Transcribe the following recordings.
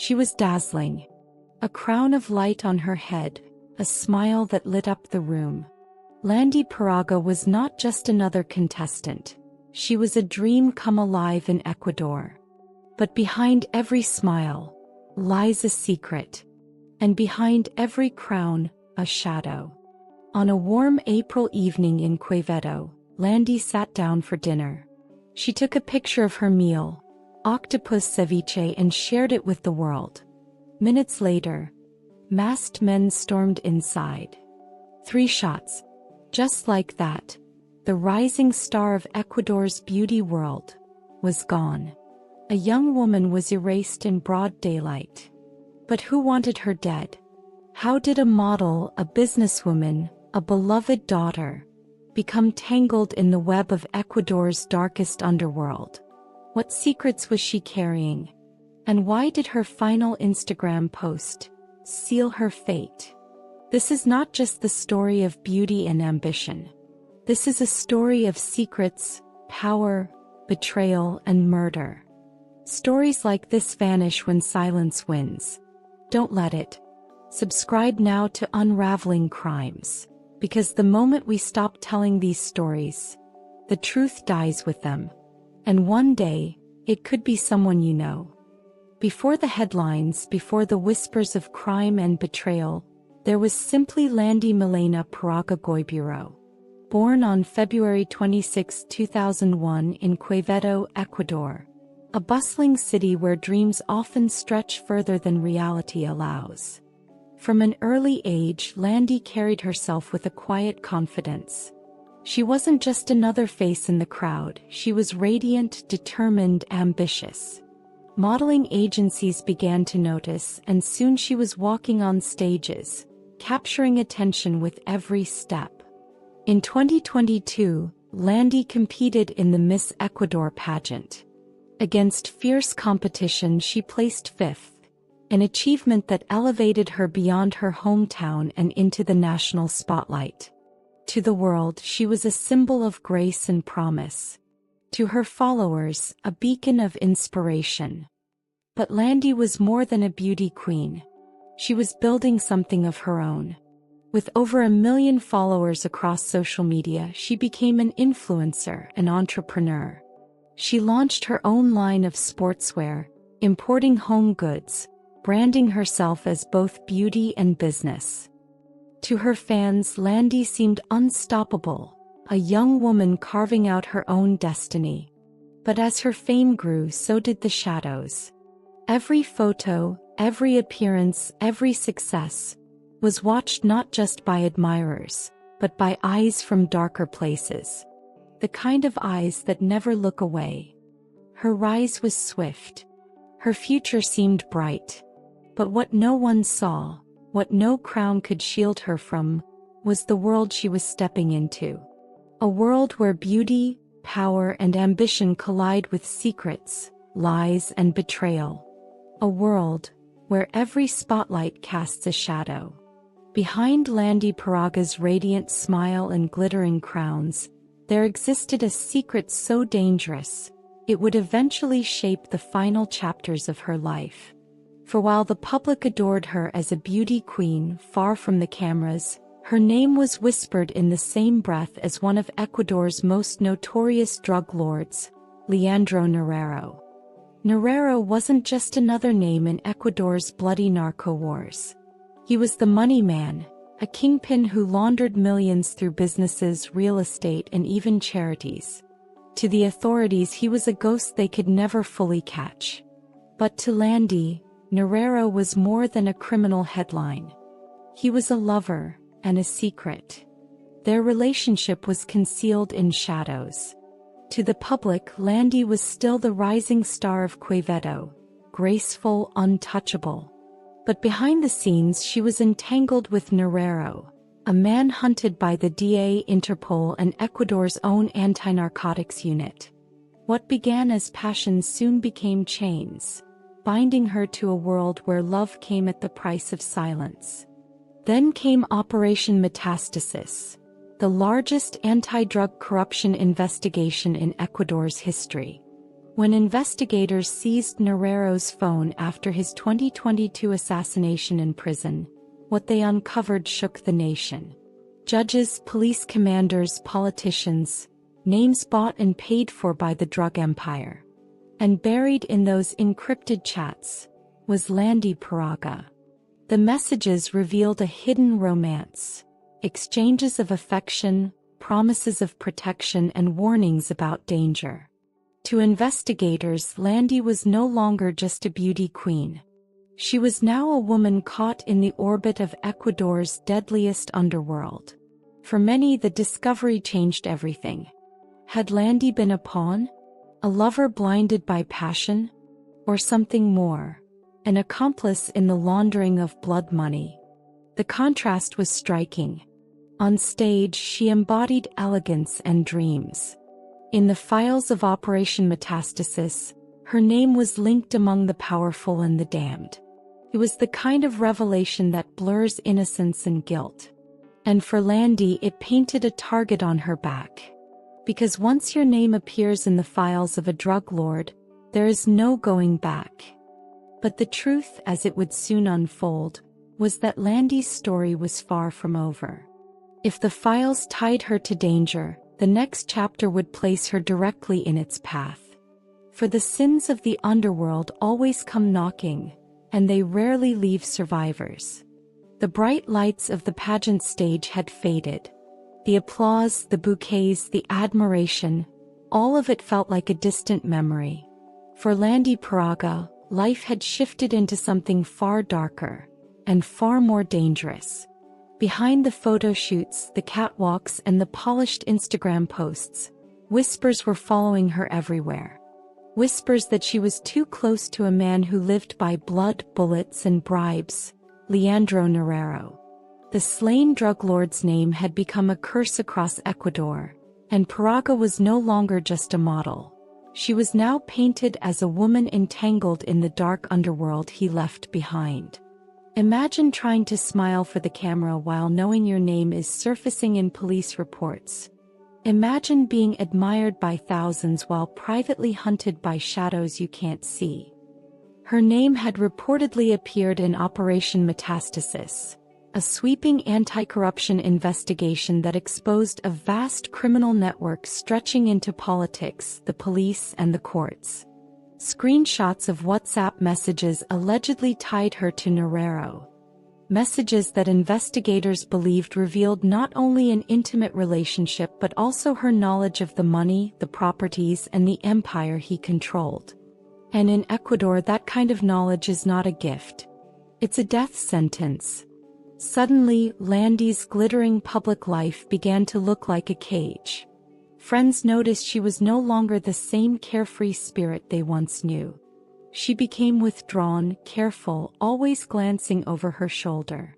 She was dazzling. A crown of light on her head, a smile that lit up the room. Landy Paraga was not just another contestant. She was a dream come alive in Ecuador. But behind every smile lies a secret. And behind every crown, a shadow. On a warm April evening in Quevedo, Landy sat down for dinner. She took a picture of her meal, octopus ceviche, and shared it with the world. Minutes later, masked men stormed inside. 3 shots. Just like that, the rising star of Ecuador's beauty world was gone. A young woman was erased in broad daylight. But who wanted her dead? How did a model, a businesswoman, a beloved daughter, become tangled in the web of Ecuador's darkest underworld? What secrets was she carrying? And why did her final Instagram post seal her fate? This is not just the story of beauty and ambition. This is a story of secrets, power, betrayal, and murder. Stories like this vanish when silence wins. Don't let it. Subscribe now to Unraveling Crimes, because the moment we stop telling these stories, the truth dies with them. And one day, it could be someone you know. Before the headlines, before the whispers of crime and betrayal, there was simply Landy Milena Paraga Goiburo. Born on February 26, 2001 in Quevedo, Ecuador, a bustling city where dreams often stretch further than reality allows. From an early age, Landy carried herself with a quiet confidence. She wasn't just another face in the crowd, she was radiant, determined, ambitious. Modeling agencies began to notice, and soon she was walking on stages, capturing attention with every step. In 2022, Landy competed in the Miss Ecuador pageant. Against fierce competition, she placed 5th, an achievement that elevated her beyond her hometown and into the national spotlight. To the world, she was a symbol of grace and promise. To her followers, a beacon of inspiration. But Landy was more than a beauty queen. She was building something of her own. With over 1 million followers across social media, she became an influencer, an entrepreneur. She launched her own line of sportswear, importing home goods, branding herself as both beauty and business. To her fans, Landy seemed unstoppable, a young woman carving out her own destiny. But as her fame grew, so did the shadows. Every photo, every appearance, every success was watched not just by admirers, but by eyes from darker places. The kind of eyes that never look away. Her rise was swift. Her future seemed bright. But what no one saw, what no crown could shield her from, was the world she was stepping into. A world where beauty, power, and ambition collide with secrets, lies, and betrayal. A world where every spotlight casts a shadow. Behind Landy Paraga's radiant smile and glittering crowns, there existed a secret so dangerous, it would eventually shape the final chapters of her life. For while the public adored her as a beauty queen far from the cameras, her name was whispered in the same breath as one of Ecuador's most notorious drug lords, Leandro Norero. Norero wasn't just another name in Ecuador's bloody narco wars. He was the money man, a kingpin who laundered millions through businesses, real estate, and even charities. To the authorities, he was a ghost they could never fully catch. But to Landy, Norero was more than a criminal headline. He was a lover, and a secret. Their relationship was concealed in shadows. To the public, Landy was still the rising star of Quevedo, graceful, untouchable. But behind the scenes, she was entangled with Norero, a man hunted by the DA, Interpol, and Ecuador's own anti-narcotics unit. What began as passion soon became chains, binding her to a world where love came at the price of silence. Then came Operation Metastasis, the largest anti-drug corruption investigation in Ecuador's history. When investigators seized Narero's phone after his 2022 assassination in prison, what they uncovered shook the nation. Judges, police commanders, politicians, names bought and paid for by the drug empire. And buried in those encrypted chats was Landy Paraga. The messages revealed a hidden romance, exchanges of affection, promises of protection, and warnings about danger. To investigators, Landy was no longer just a beauty queen. She was now a woman caught in the orbit of Ecuador's deadliest underworld. For many, the discovery changed everything. Had Landy been a pawn? A lover blinded by passion? Or something more? An accomplice in the laundering of blood money? The contrast was striking. On stage, she embodied elegance and dreams. In the files of Operation Metastasis, her name was linked among the powerful and the damned. It was the kind of revelation that blurs innocence and guilt. And for Landy, it painted a target on her back. Because once your name appears in the files of a drug lord, there is no going back. But the truth, as it would soon unfold, was that Landy's story was far from over. If the files tied her to danger, the next chapter would place her directly in its path. For the sins of the underworld always come knocking, and they rarely leave survivors. The bright lights of the pageant stage had faded. The applause, the bouquets, the admiration, all of it felt like a distant memory. For Landy Paraga, life had shifted into something far darker, and far more dangerous. Behind the photo shoots, the catwalks, and the polished Instagram posts, whispers were following her everywhere. Whispers that she was too close to a man who lived by blood, bullets, and bribes, Leandro Narero. The slain drug lord's name had become a curse across Ecuador, and Paraga was no longer just a model. She was now painted as a woman entangled in the dark underworld he left behind. Imagine trying to smile for the camera while knowing your name is surfacing in police reports. Imagine being admired by thousands while privately hunted by shadows you can't see. Her name had reportedly appeared in Operation Metastasis, a sweeping anti-corruption investigation that exposed a vast criminal network stretching into politics, the police, and the courts. Screenshots of WhatsApp messages allegedly tied her to Narero. Messages that investigators believed revealed not only an intimate relationship but also her knowledge of the money, the properties, and the empire he controlled. And in Ecuador, that kind of knowledge is not a gift. It's a death sentence. Suddenly, Landy's glittering public life began to look like a cage. Friends noticed she was no longer the same carefree spirit they once knew. She became withdrawn, careful, always glancing over her shoulder.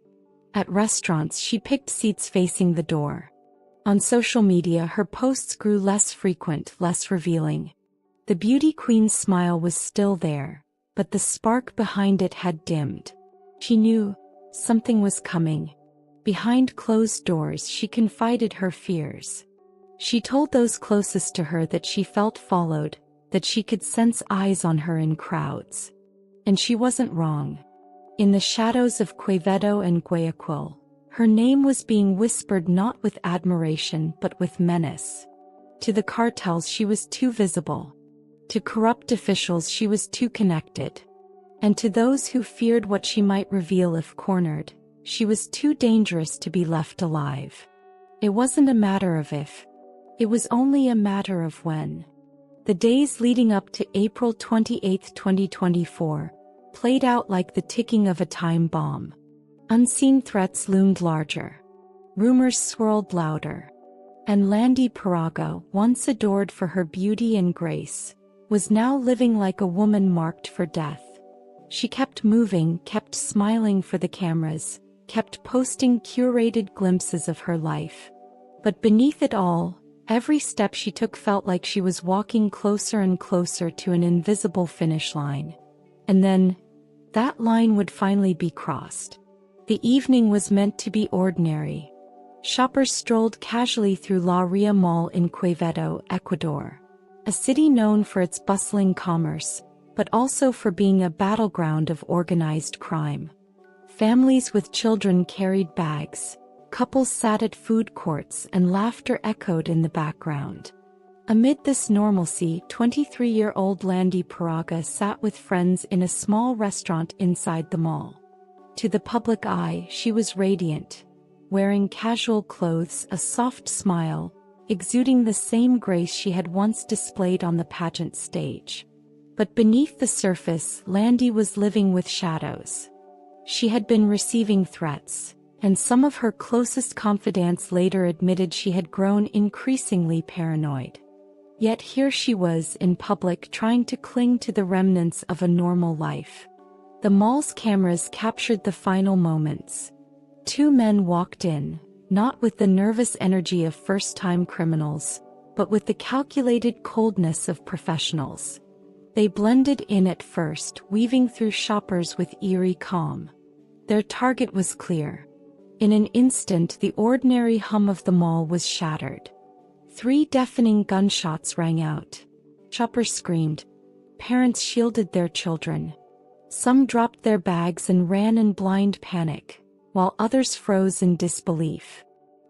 At restaurants, she picked seats facing the door. On social media, her posts grew less frequent, less revealing. The beauty queen's smile was still there, but the spark behind it had dimmed. She knew something was coming. Behind closed doors, she confided her fears. She told those closest to her that she felt followed, that she could sense eyes on her in crowds. And she wasn't wrong. In the shadows of Quevedo and Guayaquil, her name was being whispered not with admiration but with menace. To the cartels, she was too visible. To corrupt officials, she was too connected. And to those who feared what she might reveal if cornered, she was too dangerous to be left alive. It wasn't a matter of if. It was only a matter of when. The days leading up to April 28, 2024, played out like the ticking of a time bomb. Unseen threats loomed larger. Rumors swirled louder. And Landy Paraga, once adored for her beauty and grace, was now living like a woman marked for death. She kept moving, kept smiling for the cameras, kept posting curated glimpses of her life. But beneath it all, every step she took felt like she was walking closer and closer to an invisible finish line. And then, that line would finally be crossed. The evening was meant to be ordinary. Shoppers strolled casually through La Ria Mall in Quevedo, Ecuador. a city known for its bustling commerce, but also for being a battleground of organized crime. Families with children carried bags, couples sat at food courts, and laughter echoed in the background. Amid this normalcy, 23-year-old Landy Paraga sat with friends in a small restaurant inside the mall. To the public eye, she was radiant, wearing casual clothes, a soft smile, exuding the same grace she had once displayed on the pageant stage. But beneath the surface, Landy was living with shadows. She had been receiving threats, and some of her closest confidants later admitted she had grown increasingly paranoid. Yet here she was in public trying to cling to the remnants of a normal life. The mall's cameras captured the final moments. Two men walked in, not with the nervous energy of first-time criminals, but with the calculated coldness of professionals. They blended in at first, weaving through shoppers with eerie calm. Their target was clear. In an instant, the ordinary hum of the mall was shattered. 3 deafening gunshots rang out. Shoppers screamed. Parents shielded their children. Some dropped their bags and ran in blind panic, while others froze in disbelief.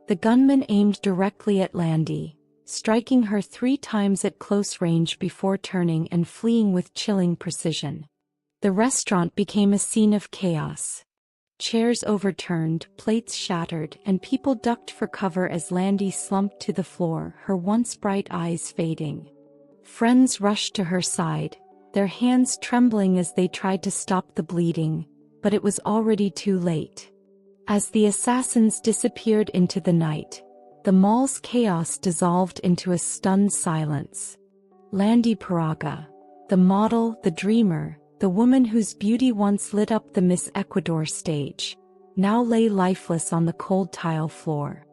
The gunman aimed directly at Landy, striking her 3 times at close range before turning and fleeing with chilling precision. The restaurant became a scene of chaos. Chairs overturned, plates shattered, and people ducked for cover as Landy slumped to the floor, her once bright eyes fading. Friends rushed to her side, their hands trembling as they tried to stop the bleeding, but it was already too late. As the assassins disappeared into the night, the mall's chaos dissolved into a stunned silence. Landy Paraga, the model, the dreamer, the woman whose beauty once lit up the Miss Ecuador stage, now lay lifeless on the cold tile floor.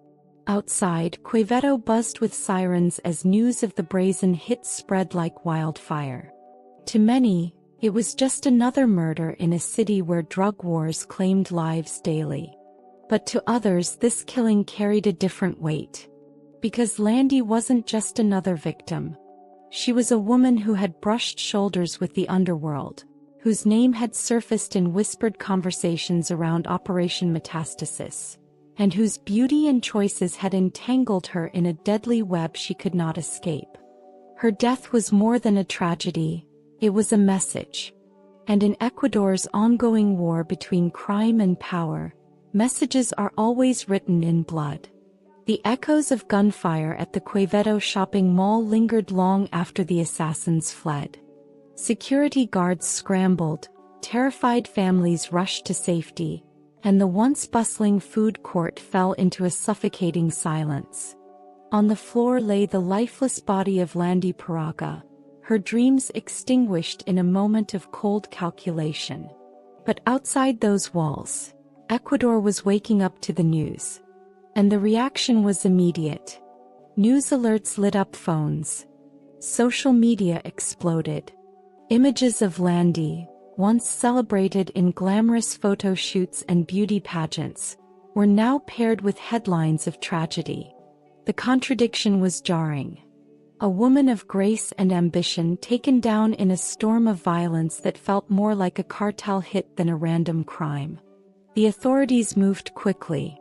Outside, Quevedo buzzed with sirens as news of the brazen hit spread like wildfire. To many, it was just another murder in a city where drug wars claimed lives daily. But to others, this killing carried a different weight. Because Landy wasn't just another victim. She was a woman who had brushed shoulders with the underworld, whose name had surfaced in whispered conversations around Operation Metastasis, and whose beauty and choices had entangled her in a deadly web she could not escape. Her death was more than a tragedy, it was a message. And in Ecuador's ongoing war between crime and power, messages are always written in blood. The echoes of gunfire at the Quevedo shopping mall lingered long after the assassins fled. Security guards scrambled, terrified families rushed to safety, and the once bustling food court fell into a suffocating silence. On the floor lay the lifeless body of Landy Paraga, her dreams extinguished in a moment of cold calculation. But outside those walls, Ecuador was waking up to the news. And the reaction was immediate. News alerts lit up phones. Social media exploded. Images of Landy, once celebrated in glamorous photo shoots and beauty pageants, were now paired with headlines of tragedy. The contradiction was jarring. A woman of grace and ambition taken down in a storm of violence that felt more like a cartel hit than a random crime. The authorities moved quickly.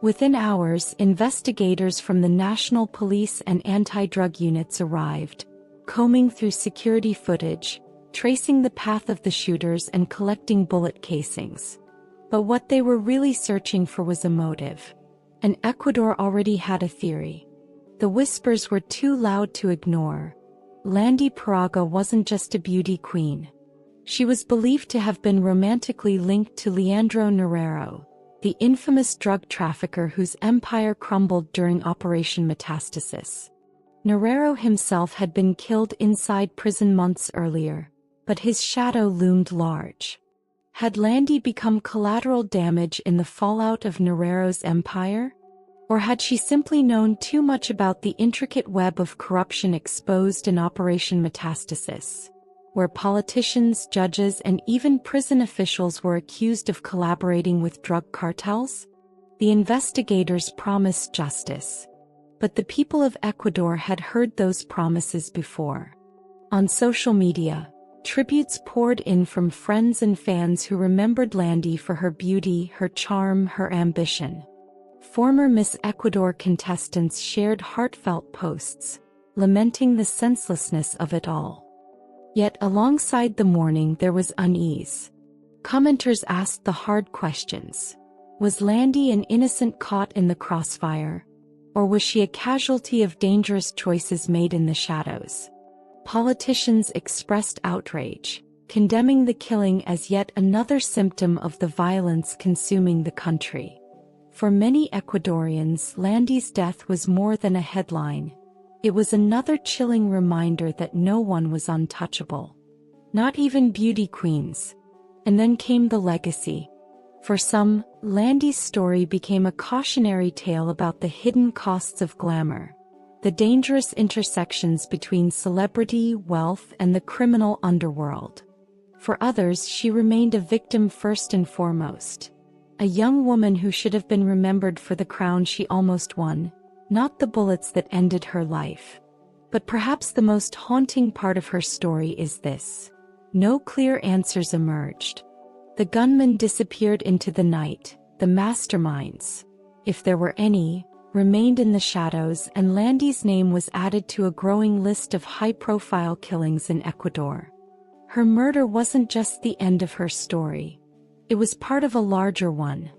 Within hours, investigators from the National Police and anti-drug units arrived, combing through security footage, tracing the path of the shooters and collecting bullet casings. But what they were really searching for was a motive. And Ecuador already had a theory. The whispers were too loud to ignore. Landy Paraga wasn't just a beauty queen. She was believed to have been romantically linked to Leandro Norero, the infamous drug trafficker whose empire crumbled during Operation Metastasis. Norero himself had been killed inside prison months earlier, but his shadow loomed large. Had Landy become collateral damage in the fallout of Norero's empire? Or had she simply known too much about the intricate web of corruption exposed in Operation Metastasis, where politicians, judges, and even prison officials were accused of collaborating with drug cartels? The investigators promised justice. But the people of Ecuador had heard those promises before. On social media, tributes poured in from friends and fans who remembered Landy for her beauty, her charm, her ambition. Former Miss Ecuador contestants shared heartfelt posts, lamenting the senselessness of it all. Yet alongside the mourning there was unease. Commenters asked the hard questions. Was Landy an innocent caught in the crossfire? Or was she a casualty of dangerous choices made in the shadows? Politicians expressed outrage, condemning the killing as yet another symptom of the violence consuming the country. For many Ecuadorians, Landy's death was more than a headline. It was another chilling reminder that no one was untouchable. Not even beauty queens. And then came the legacy. For some, Landy's story became a cautionary tale about the hidden costs of glamour, the dangerous intersections between celebrity, wealth, and the criminal underworld. For others, she remained a victim first and foremost. A young woman who should have been remembered for the crown she almost won, not the bullets that ended her life. But perhaps the most haunting part of her story is this. No clear answers emerged. The gunmen disappeared into the night, the masterminds, if there were any, remained in the shadows, and Landy's name was added to a growing list of high-profile killings in Ecuador. Her murder wasn't just the end of her story. It was part of a larger one,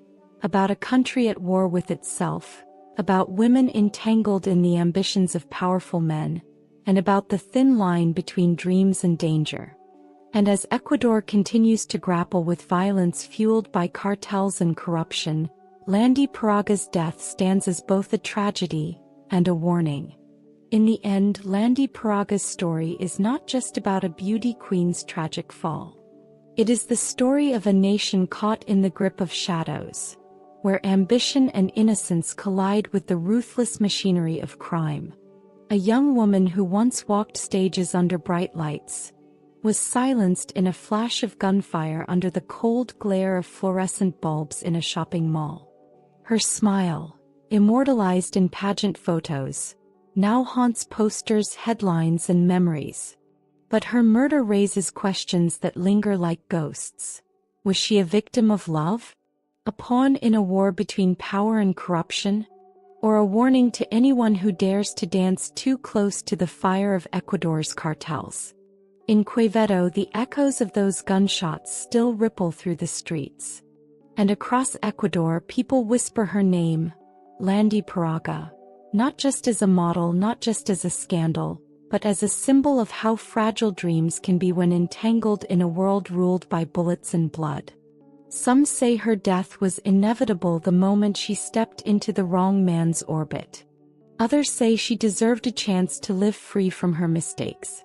about a country at war with itself, about women entangled in the ambitions of powerful men, and about the thin line between dreams and danger. And as Ecuador continues to grapple with violence fueled by cartels and corruption, Landy Paraga's death stands as both a tragedy and a warning. In the end, Landy Paraga's story is not just about a beauty queen's tragic fall. It is the story of a nation caught in the grip of shadows, where ambition and innocence collide with the ruthless machinery of crime. A young woman who once walked stages under bright lights, was silenced in a flash of gunfire under the cold glare of fluorescent bulbs in a shopping mall. Her smile, immortalized in pageant photos, now haunts posters, headlines, and memories. But her murder raises questions that linger like ghosts. Was she a victim of love? A pawn in a war between power and corruption? Or a warning to anyone who dares to dance too close to the fire of Ecuador's cartels? In Quevedo, the echoes of those gunshots still ripple through the streets. And across Ecuador, people whisper her name, Landy Paraga, not just as a model, not just as a scandal, but as a symbol of how fragile dreams can be when entangled in a world ruled by bullets and blood. Some say her death was inevitable the moment she stepped into the wrong man's orbit. Others say she deserved a chance to live free from her mistakes.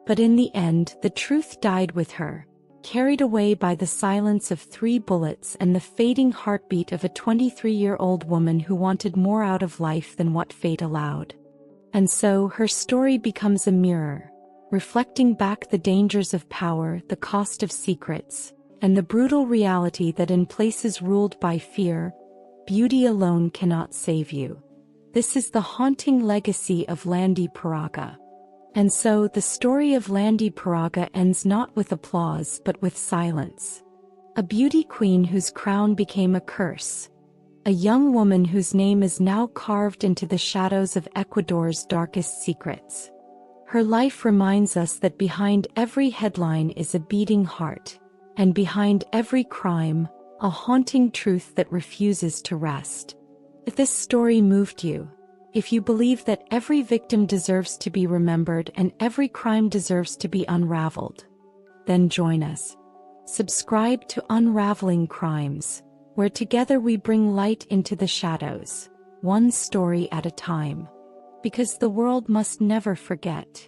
But in the end, the truth died with her, carried away by the silence of 3 bullets and the fading heartbeat of a 23-year-old woman who wanted more out of life than what fate allowed. And so, her story becomes a mirror, reflecting back the dangers of power, the cost of secrets, and the brutal reality that in places ruled by fear, beauty alone cannot save you. This is the haunting legacy of Landy Paraga. And so, the story of Landy Paraga ends not with applause but with silence. A beauty queen whose crown became a curse. A young woman whose name is now carved into the shadows of Ecuador's darkest secrets. Her life reminds us that behind every headline is a beating heart, and behind every crime, a haunting truth that refuses to rest. If this story moved you, if you believe that every victim deserves to be remembered and every crime deserves to be unraveled, then join us. Subscribe to Unraveling Crimes, where together we bring light into the shadows, one story at a time. Because the world must never forget.